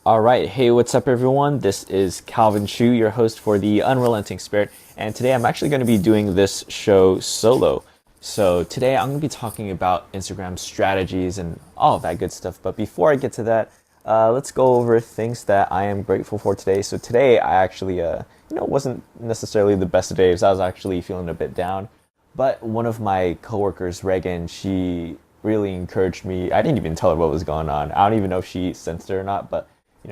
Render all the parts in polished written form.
All right. Hey, what's up, everyone? This is Calvin Chu, your host for the Unrelenting Spirit. And today I'm actually going to be doing this show solo. So today I'm going to be talking about Instagram strategies and all of that good stuff. But before I get to that, let's go over things that I am grateful for today. So today I actually, wasn't necessarily the best of days. I was actually feeling a bit down. But one of my coworkers, Reagan, she really encouraged me. I didn't even tell her what was going on. I don't even know if she sensed it or not, but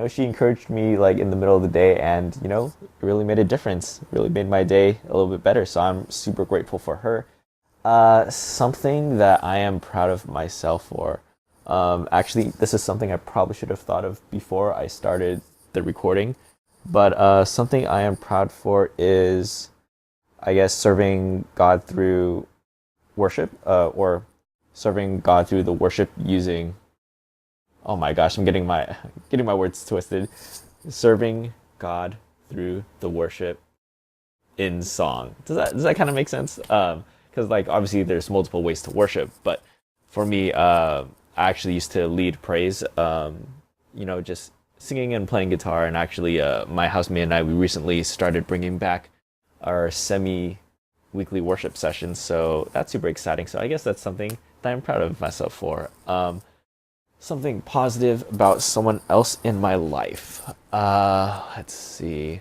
she encouraged me like in the middle of the day and, it really made a difference. It really made my day a little bit better. So I'm super grateful for her. Something that I am proud of myself for. Actually, this is something I probably should have thought of before I started the recording. But something I am proud for is, I guess, serving God through worship, or serving God through the worship using, oh my gosh, I'm getting my words twisted. Serving God through the worship in song. Does that kind of make sense? Because like obviously there's multiple ways to worship, but for me, I actually used to lead praise. Just singing and playing guitar. And actually, my housemate and I, we recently started bringing back our semi-weekly worship sessions. So that's super exciting. So I guess that's something that I'm proud of myself for. Something positive about someone else in my life. Let's see.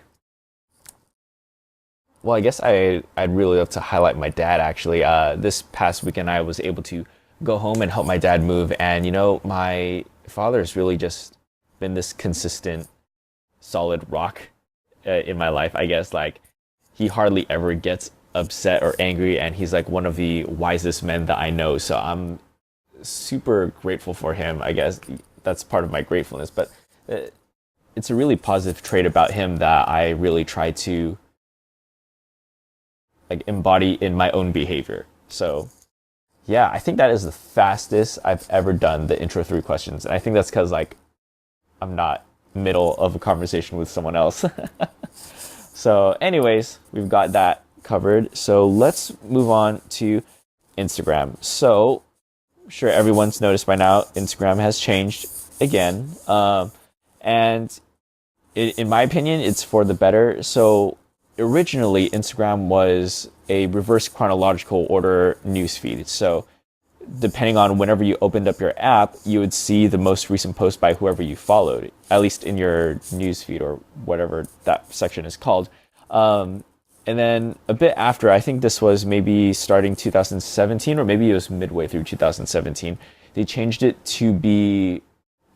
Well, I guess I'd really love to highlight my dad, actually. This past weekend, I was able to go home and help my dad move. And, my father's really just been this consistent, solid rock in my life, I guess. Like, he hardly ever gets upset or angry. And he's like one of the wisest men that I know. So I'm super grateful for him. I guess that's part of my gratefulness, but it's a really positive trait about him that I really try to like embody in my own behavior. So yeah, I think that is the fastest I've ever done the intro 3 questions. And I think that's because like I'm not middle of a conversation with someone else. So anyways, we've got that covered. So let's move on to Instagram. So sure everyone's noticed by now, Instagram has changed again. And in my opinion, it's for the better. So originally, Instagram was a reverse chronological order newsfeed. So depending on whenever you opened up your app, you would see the most recent post by whoever you followed, at least in your newsfeed or whatever that section is called. And then a bit after, I think this was maybe starting 2017, or maybe it was midway through 2017, they changed it to be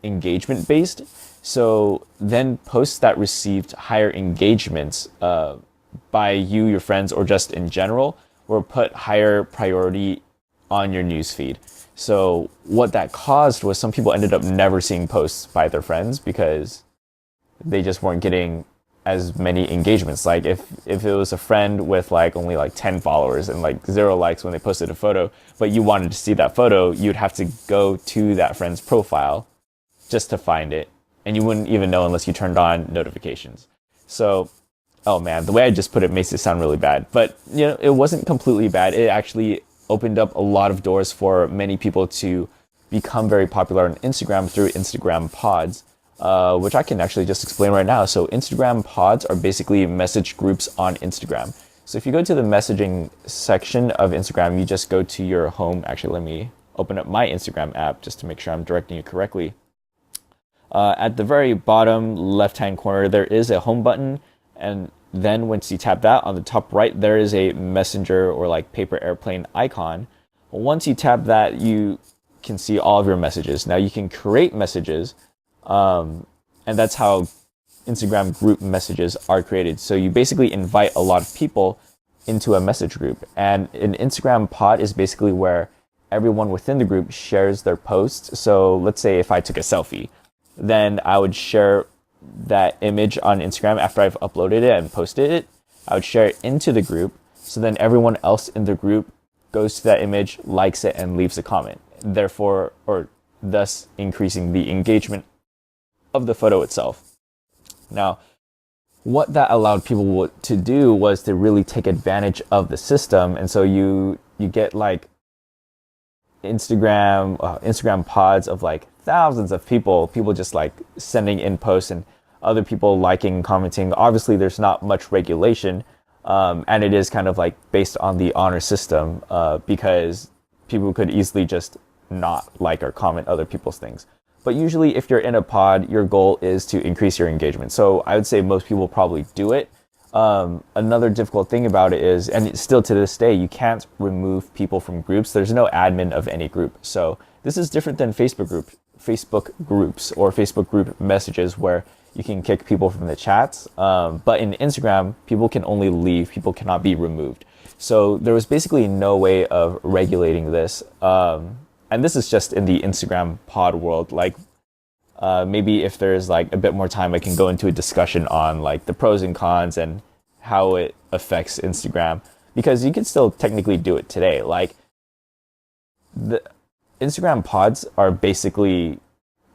engagement based. So then posts that received higher engagements by you, your friends, or just in general were put higher priority on your newsfeed. So what that caused was some people ended up never seeing posts by their friends because they just weren't getting as many engagements. Like if it was a friend with like only like 10 followers and like 0 likes when they posted a photo, but you wanted to see that photo, you'd have to go to that friend's profile just to find it. And you wouldn't even know unless you turned on notifications. So, oh man, the way I just put it makes it sound really bad. But, it wasn't completely bad. It actually opened up a lot of doors for many people to become very popular on Instagram through Instagram pods. Which I can actually just explain right now. So Instagram pods are basically message groups on Instagram. So if you go to the messaging section of Instagram, you just go to your home. Actually, let me open up my Instagram app just to make sure I'm directing you correctly. At the very bottom left-hand corner, there is a home button. And then once you tap that, on the top right, there is a messenger or like paper airplane icon. Once you tap that, you can see all of your messages. Now you can create messages. And that's how Instagram group messages are created. So you basically invite a lot of people into a message group. And an Instagram pod is basically where everyone within the group shares their posts. So let's say if I took a selfie, then I would share that image on Instagram after I've uploaded it and posted it. I would share it into the group. So then everyone else in the group goes to that image, likes it, and leaves a comment. Therefore, or thus increasing the engagement of the photo itself. Now, what that allowed people to do was to really take advantage of the system. And so you get like Instagram pods of like thousands of people just like sending in posts and other people liking, commenting. Obviously, there's not much regulation, and it is kind of like based on the honor system, because people could easily just not like or comment other people's things. But usually, if you're in a pod, your goal is to increase your engagement. So I would say most people probably do it. Another difficult thing about it is, and still to this day, you can't remove people from groups. There's no admin of any group. So this is different than Facebook groups or Facebook group messages where you can kick people from the chats. But in Instagram, people can only leave. People cannot be removed. So there was basically no way of regulating this. And this is just in the Instagram pod world. Like, maybe if there's like a bit more time, I can go into a discussion on like the pros and cons and how it affects Instagram, because you can still technically do it today. Like, the Instagram pods are basically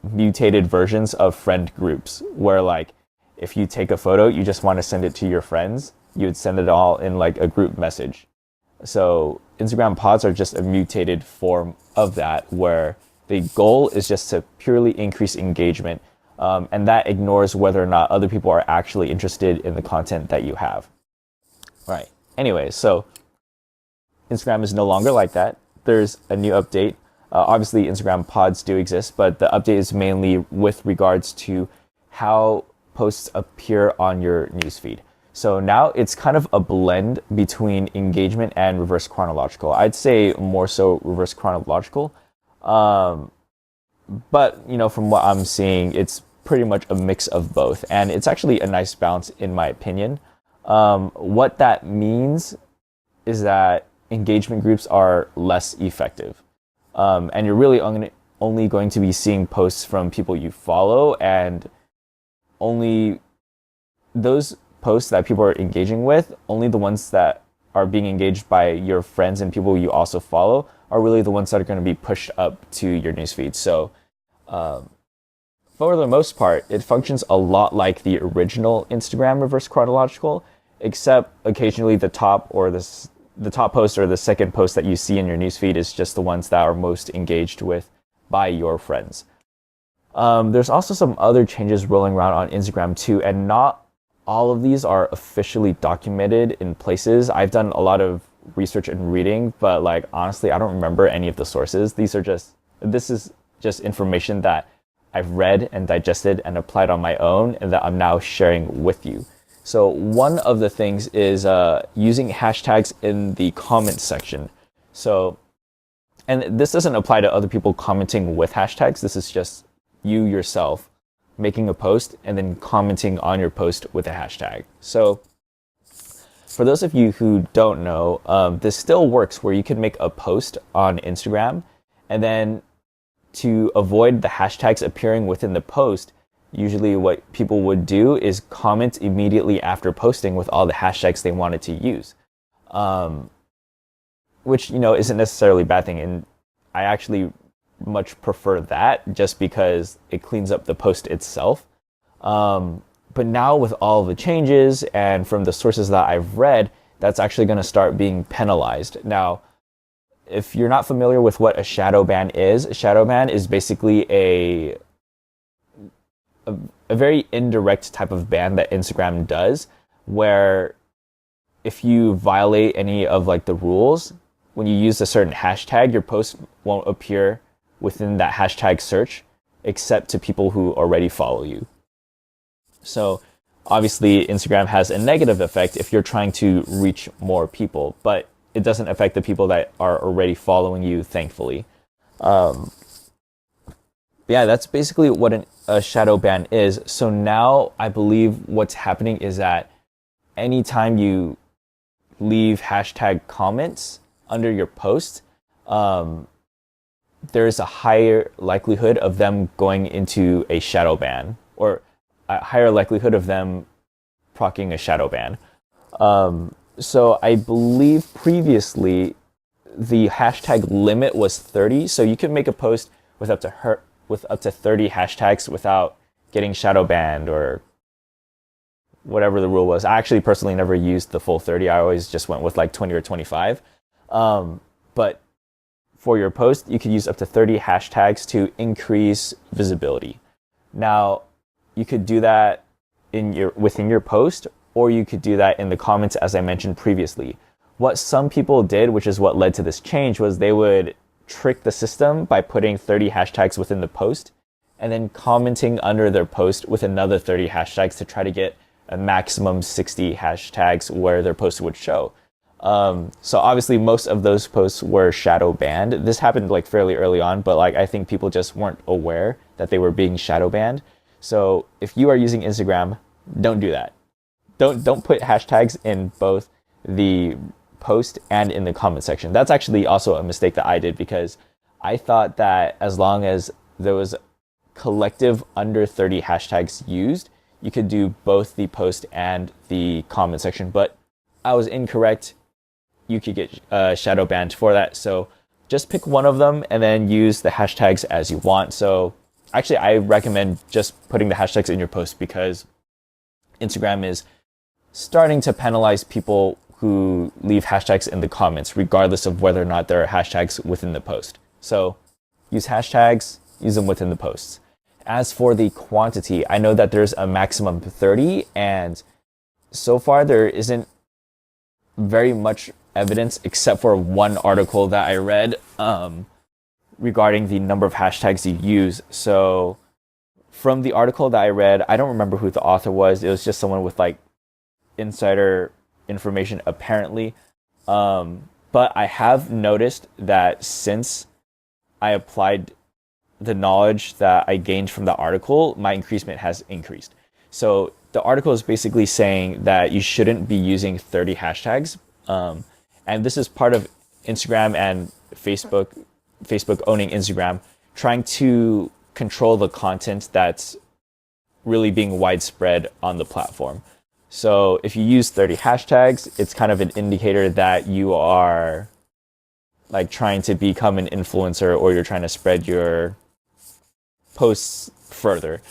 mutated versions of friend groups, where like if you take a photo, you just want to send it to your friends, you would send it all in like a group message. So Instagram pods are just a mutated form of that, where the goal is just to purely increase engagement, and that ignores whether or not other people are actually interested in the content that you have. Right. Anyway, so Instagram is no longer like that. There's a new update. Obviously, Instagram pods do exist, but the update is mainly with regards to how posts appear on your newsfeed. So now it's kind of a blend between engagement and reverse chronological. I'd say more so reverse chronological. But, from what I'm seeing, it's pretty much a mix of both. And it's actually a nice balance, in my opinion. What that means is that engagement groups are less effective. And you're really only going to be seeing posts from people you follow, and only those posts that people are engaging with, only the ones that are being engaged by your friends and people you also follow are really the ones that are going to be pushed up to your newsfeed. So for the most part, it functions a lot like the original Instagram reverse chronological, except occasionally the top post or the second post that you see in your newsfeed is just the ones that are most engaged with by your friends. There's also some other changes rolling around on Instagram too, and not all of these are officially documented in places. I've done a lot of research and reading, but like honestly, I don't remember any of the sources. This is just information that I've read and digested and applied on my own, and that I'm now sharing with you. So one of the things is using hashtags in the comment section. So, and this doesn't apply to other people commenting with hashtags. This is just you yourself making a post and then commenting on your post with a hashtag. So for those of you who don't know, this still works where you can make a post on Instagram, and then to avoid the hashtags appearing within the post, usually what people would do is comment immediately after posting with all the hashtags they wanted to use, which, isn't necessarily a bad thing. And I actually much prefer that, just because it cleans up the post itself. But now with all the changes and from the sources that I've read, that's actually going to start being penalized. Now, if you're not familiar with what a shadow ban is basically a very indirect type of ban that Instagram does, where if you violate any of like the rules, when you use a certain hashtag, your post won't appear within that hashtag search, except to people who already follow you. So obviously Instagram has a negative effect if you're trying to reach more people, but it doesn't affect the people that are already following you, thankfully. Yeah, that's basically what a shadow ban is. So now I believe what's happening is that anytime you leave hashtag comments under your post, there's a higher likelihood of them going into a shadow ban, or a higher likelihood of them proccing a shadow ban. So I believe previously the hashtag limit was 30. So you can make a post with up to 30 hashtags without getting shadow banned or whatever the rule was. I actually personally never used the full 30. I always just went with like 20 or 25. But for your post, you could use up to 30 hashtags to increase visibility. Now, you could do that within your post, or you could do that in the comments, as I mentioned previously. What some people did, which is what led to this change, was they would trick the system by putting 30 hashtags within the post and then commenting under their post with another 30 hashtags to try to get a maximum 60 hashtags where their post would show. So obviously most of those posts were shadow banned. This happened like fairly early on, but like I think people just weren't aware that they were being shadow banned. So if you are using Instagram, don't do that. Don't put hashtags in both the post and in the comment section. That's actually also a mistake that I did, because I thought that as long as there was collective under 30 hashtags used, you could do both the post and the comment section, but I was incorrect. You could get shadow banned for that. So just pick one of them and then use the hashtags as you want. So actually, I recommend just putting the hashtags in your post, because Instagram is starting to penalize people who leave hashtags in the comments, regardless of whether or not there are hashtags within the post. So use hashtags, use them within the posts. As for the quantity, I know that there's a maximum 30, and so far there isn't very much evidence except for one article that I read regarding the number of hashtags you use. So from the article that I read, I don't remember who the author was. It was just someone with like insider information apparently. But I have noticed that since I applied the knowledge that I gained from the article, my increasement has increased. So the article is basically saying that you shouldn't be using 30 hashtags. And this is part of Instagram and Facebook owning Instagram, trying to control the content that's really being widespread on the platform. So if you use 30 hashtags, it's kind of an indicator that you are like trying to become an influencer, or you're trying to spread your posts further.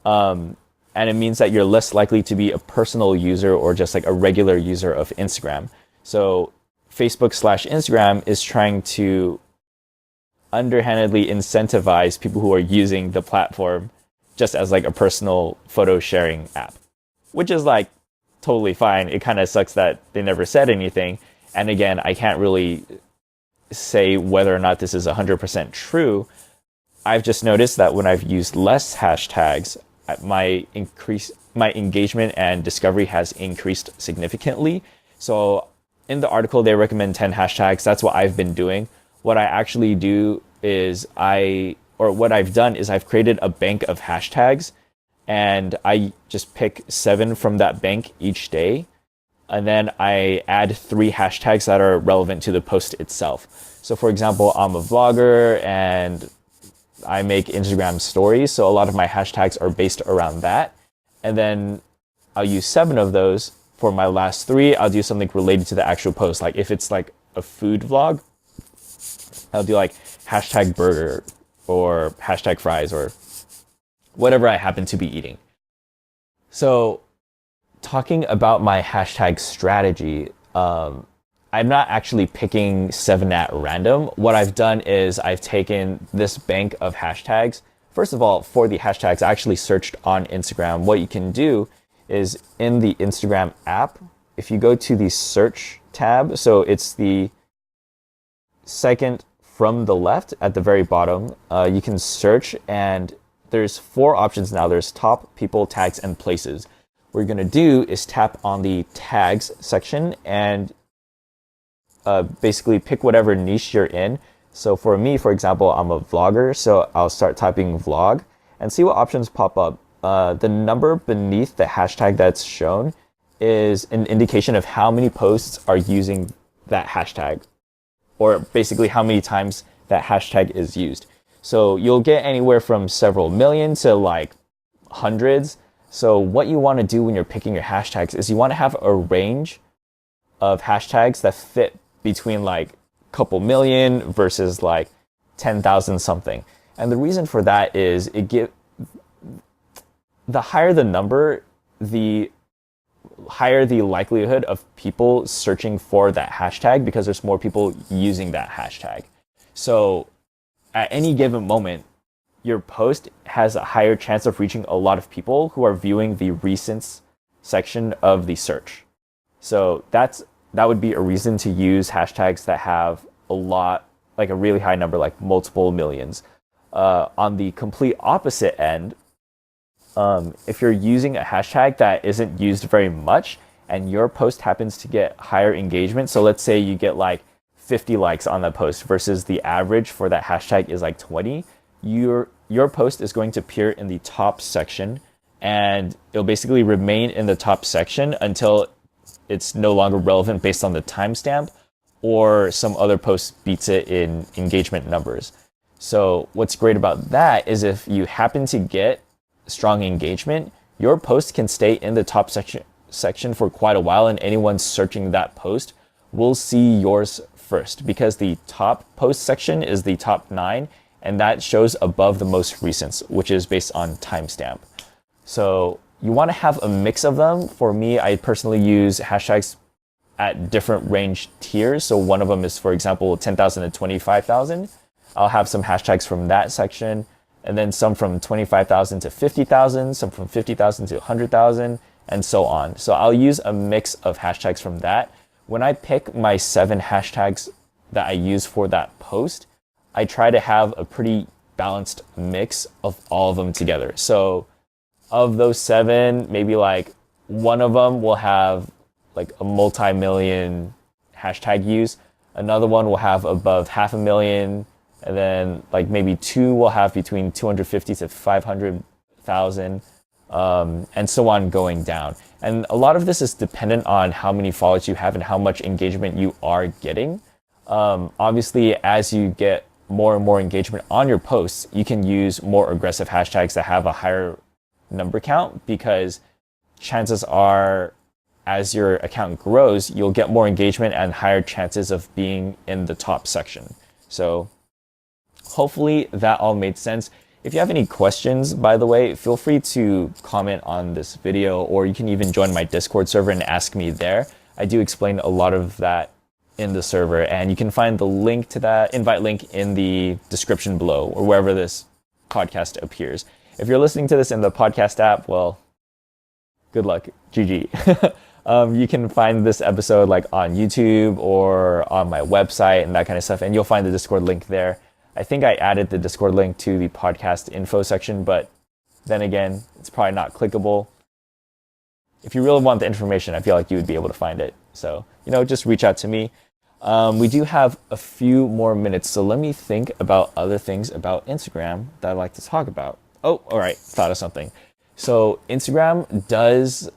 And it means that you're less likely to be a personal user or just like a regular user of Instagram. So Facebook/Instagram is trying to underhandedly incentivize people who are using the platform just as like a personal photo sharing app, which is like totally fine. It kind of sucks that they never said anything. And again, I can't really say whether or not this is 100% true. I've just noticed that when I've used less hashtags, my engagement and discovery has increased significantly. So in the article, they recommend 10 hashtags. That's what I've been doing. What I actually do is what I've done is I've created a bank of hashtags, and I just pick 7 from that bank each day. And then I add 3 hashtags that are relevant to the post itself. So for example, I'm a vlogger and I make Instagram stories. So a lot of my hashtags are based around that. And then I'll use 7 of those. For my last 3, I'll do something related to the actual post. Like if it's like a food vlog, I'll do like hashtag burger or hashtag fries or whatever I happen to be eating. So talking about my hashtag strategy, I'm not actually picking 7 at random. What I've done is I've taken this bank of hashtags. First of all, for the hashtags, I actually searched on Instagram. What you can do is in the Instagram app, if you go to the search tab, so it's the second from the left at the very bottom, you can search, and there's 4 options now. There's top, people, tags, and places. What you're gonna do is tap on the tags section and basically pick whatever niche you're in. So for me, for example, I'm a vlogger, so I'll start typing vlog and see what options pop up. The number beneath the hashtag that's shown is an indication of how many posts are using that hashtag, or basically how many times that hashtag is used. So you'll get anywhere from several million to like hundreds. So what you want to do when you're picking your hashtags is you want to have a range of hashtags that fit between like a couple million versus like 10,000 something. And the reason for that is the higher the number, the higher the likelihood of people searching for that hashtag, because there's more people using that hashtag. So at any given moment, your post has a higher chance of reaching a lot of people who are viewing the recents section of the search. So that would be a reason to use hashtags that have a lot, like a really high number, like multiple millions. On the complete opposite end, if you're using a hashtag that isn't used very much and your post happens to get higher engagement, so let's say you get like 50 likes on that post versus the average for that hashtag is like 20, your post is going to appear in the top section, and it'll basically remain in the top section until it's no longer relevant based on the timestamp, or some other post beats it in engagement numbers. So what's great about that is if you happen to get strong engagement, your post can stay in the top section for quite a while, and anyone searching that post will see yours first, because the top post section is the top 9, and that shows above the most recents, which is based on timestamp. So you want to have a mix of them. For me, I personally use hashtags at different range tiers. So one of them is, for example, 10,000 to 25,000. I'll have some hashtags from that section, and then some from 25,000 to 50,000, some from 50,000 to 100,000, and so on. So I'll use a mix of hashtags from that. When I pick my 7 hashtags that I use for that post, I try to have a pretty balanced mix of all of them together. So of those 7, maybe like one of them will have like a multi-million hashtag use. Another one will have above 500,000. And then like maybe 2 will have between 250 to 500,000, and so on going down. And a lot of this is dependent on how many followers you have and how much engagement you are getting. Obviously, as you get more and more engagement on your posts, you can use more aggressive hashtags that have a higher number count, because chances are, as your account grows, you'll get more engagement and higher chances of being in the top section. So hopefully that all made sense. If you have any questions, by the way, feel free to comment on this video, or you can even join my Discord server and ask me there. I do explain a lot of that in the server, and you can find the link to that invite link in the description below, or wherever this podcast appears. If you're listening to this in the podcast app, well, good luck, GG. You can find this episode like on YouTube or on my website and that kind of stuff, and you'll find the Discord link there. I think I added the Discord link to the podcast info section, but then again, it's probably not clickable. If you really want the information, I feel like you would be able to find it. So, just reach out to me. We do have a few more minutes, so let me think about other things about Instagram that I'd like to talk about. Oh, all right, thought of something. So Instagram does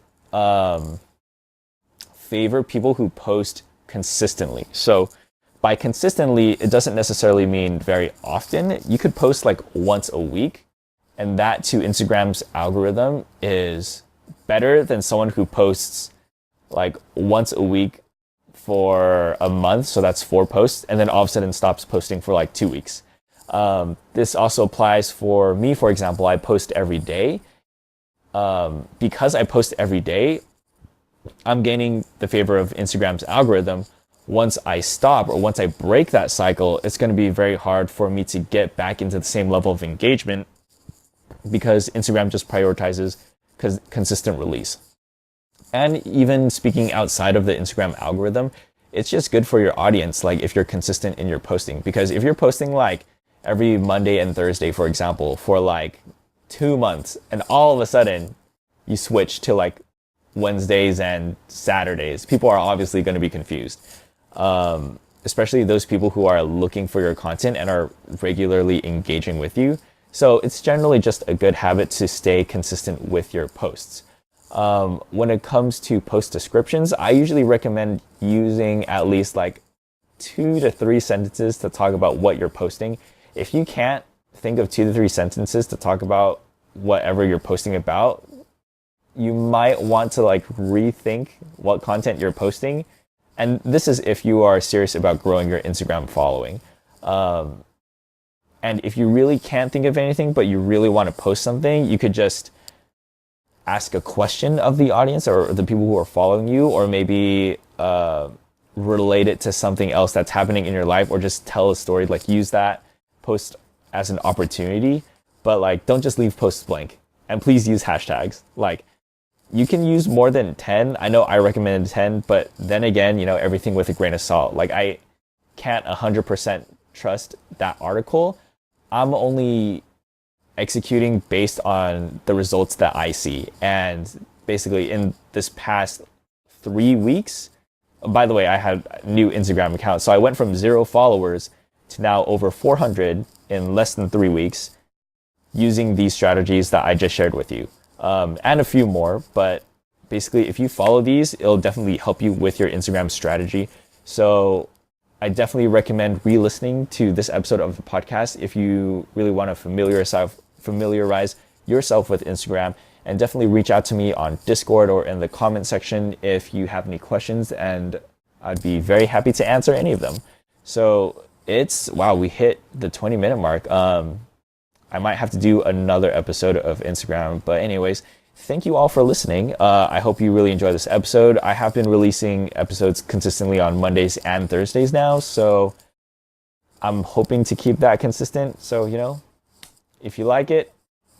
favor people who post consistently. So by consistently, it doesn't necessarily mean very often. You could post like once a week, and that to Instagram's algorithm is better than someone who posts like once a week for a month. So that's 4 posts, and then all of a sudden stops posting for like 2 weeks. This also applies for me, for example. I post every day. Because I post every day, I'm gaining the favor of Instagram's algorithm. Once I stop, or once I break that cycle, it's going to be very hard for me to get back into the same level of engagement, because Instagram just prioritizes consistent release. And even speaking outside of the Instagram algorithm, it's just good for your audience, like if you're consistent in your posting. Because if you're posting like every Monday and Thursday, for example, for like 2 months, and all of a sudden you switch to like Wednesdays and Saturdays, people are obviously going to be confused. Especially those people who are looking for your content and are regularly engaging with you. So it's generally just a good habit to stay consistent with your posts. When it comes to post descriptions, I usually recommend using at least like 2 to 3 sentences to talk about what you're posting. If you can't think of 2 to 3 sentences to talk about whatever you're posting about, you might want to like rethink what content you're posting. And this is if you are serious about growing your Instagram following. And if you really can't think of anything, but you really want to post something, you could just ask a question of the audience or the people who are following you, or maybe relate it to something else that's happening in your life, or just tell a story. Like, use that post as an opportunity, but like, don't just leave posts blank. And please use hashtags. Like, you can use more than 10. I know I recommended 10, but then again, everything with a grain of salt. Like, I can't 100% trust that article. I'm only executing based on the results that I see. And basically, in this past 3 weeks, by the way, I had a new Instagram account. So I went from 0 followers to now over 400 in less than 3 weeks using these strategies that I just shared with you. And a few more, but basically, if you follow these, it'll definitely help you with your Instagram strategy. So I definitely recommend re-listening to this episode of the podcast if you really want to familiarize yourself with Instagram, and definitely reach out to me on Discord or in the comment section if you have any questions, and I'd be very happy to answer any of them. So wow, we hit the 20-minute mark. I might have to do another episode of Instagram, but anyways, thank you all for listening. I hope you really enjoyed this episode. I have been releasing episodes consistently on Mondays and Thursdays now, so I'm hoping to keep that consistent. So, if you like it,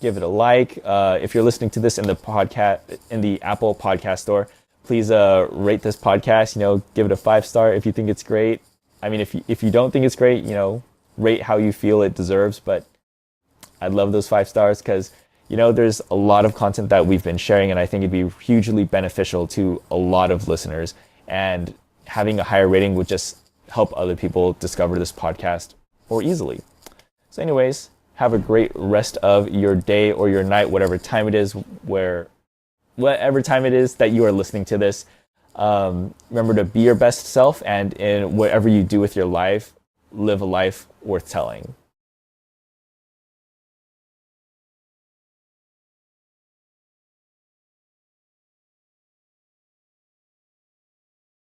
give it a like. If you're listening to this in the Apple Podcast Store, please rate this podcast. Give it a 5-star if you think it's great. I mean, if you don't think it's great, rate how you feel it deserves. But I'd love those 5 stars because there's a lot of content that we've been sharing, and I think it'd be hugely beneficial to a lot of listeners. And having a higher rating would just help other people discover this podcast more easily. So, anyways, have a great rest of your day or your night, whatever time it is, whatever time it is that you are listening to this. Remember to be your best self, and in whatever you do with your life, live a life worth telling.